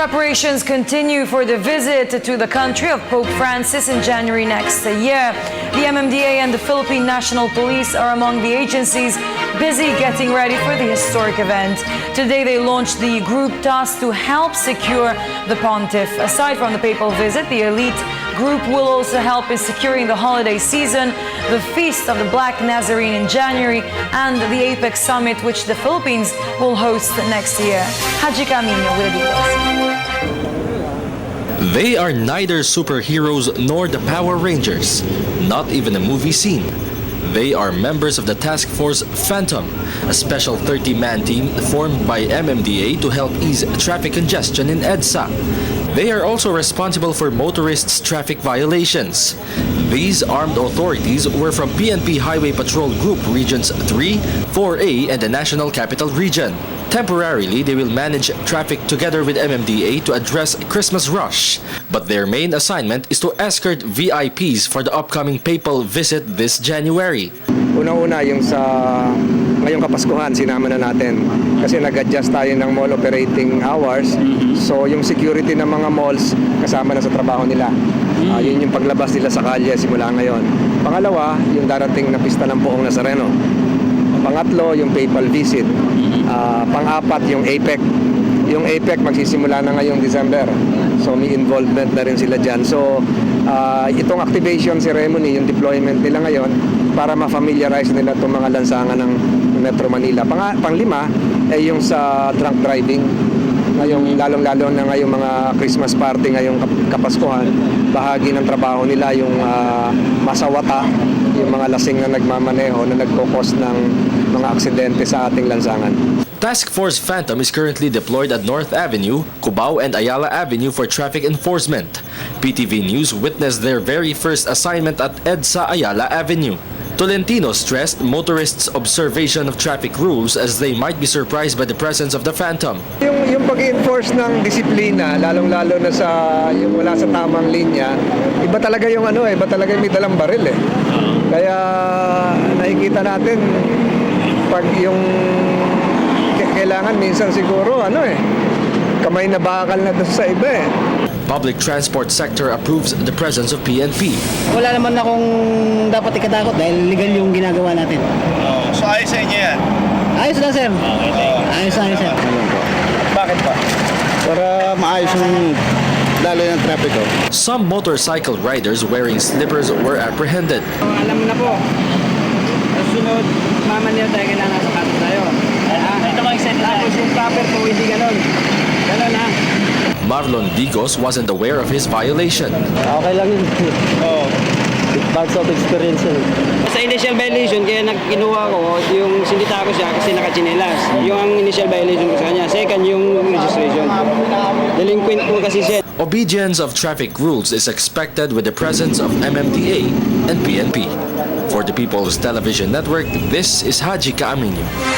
Preparations continue for the visit to the country of Pope Francis in January next year. The MMDA and the Philippine National Police are among the agencies busy getting ready for the historic event. Today they launched the group tasked to help secure the pontiff. Aside from the papal visit, the elite group will also help in securing the holiday season, the Feast of the Black Nazarene in January, and the APEC Summit, which the Philippines will host next year. Haji Camino with the details. They are neither superheroes nor the Power Rangers, not even a movie scene. They are members of the Task Force Phantom, a special 30-man team formed by MMDA to help ease traffic congestion in EDSA. They are also responsible for motorists' traffic violations. These armed authorities were from PNP Highway Patrol Group Regions 3, 4A, and the National Capital Region. Temporarily, they will manage traffic together with MMDA to address Christmas rush. But their main assignment is to escort VIPs for the upcoming papal visit this January. Una-una yung sa ngayong Kapaskuhan, sinama na natin kasi nag-adjust tayo ng mall operating hours. So yung security ng mga malls kasama na sa trabaho nila. Yun yung paglabas nila sa kalye simula ngayon. Pangalawa, yung darating na pista ng Poong Nazareno. Pangatlo, yung papal visit. Pang-apat, yung APEC. Yung APEC magsisimula na ngayong December. So may involvement na rin sila dyan. So itong activation ceremony, yung deployment nila ngayon para ma-familiarize nila itong mga lansangan ng Metro Manila. Panglima ay yung sa drunk driving. Ngayong lalong-lalo na ngayong mga Christmas party ngayong Kapaskuhan, bahagi ng trabaho nila yung masawata, yung mga lasing na nagmamaneho na nagkukos ng mga aksidente sa ating lansangan. Task Force Phantom is currently deployed at North Avenue, Cubao, and Ayala Avenue for traffic enforcement. PTV News witnessed their very first assignment at EDSA Ayala Avenue. Tolentino stressed motorists' observation of traffic rules as they might be surprised by the presence of the Phantom. Yung pag-enforce ng disiplina, lalong-lalo na sa yung wala sa tamang linya, iba talaga yung iba talaga yung may dalang baril eh. Kaya nakikita natin pag yung kailangan minsan siguro kamay na bakal na doon sa iba eh. Public transport sector approves the presence of PNP. Wala naman akong dapat ikatakot dahil legal yung ginagawa natin. So ayos sa inyo yan? Ayos lang, sir. Ayos, sir. Bakit ba? Para maayos yung lalo yung traffic. Some motorcycle riders wearing slippers were apprehended. Alam mo na po. Sunod, mamanil tayo, kailangan sa kato tayo. Ito mga excited. Tapos yung proper po, hindi ganon. Ganon ha. Marlon Digos wasn't aware of his violation. Okay lang yun. Bags of experience yun. Sa initial violation, kaya kinuha ko, yung sindita ko siya kasi nakachinelas. Yung ang initial violation ko sa kanya. Second, yung registration. Delinquent po kasi siya. Obedience of traffic rules is expected with the presence of MMDA and PNP. For the People's Television Network, this is Haji Camino.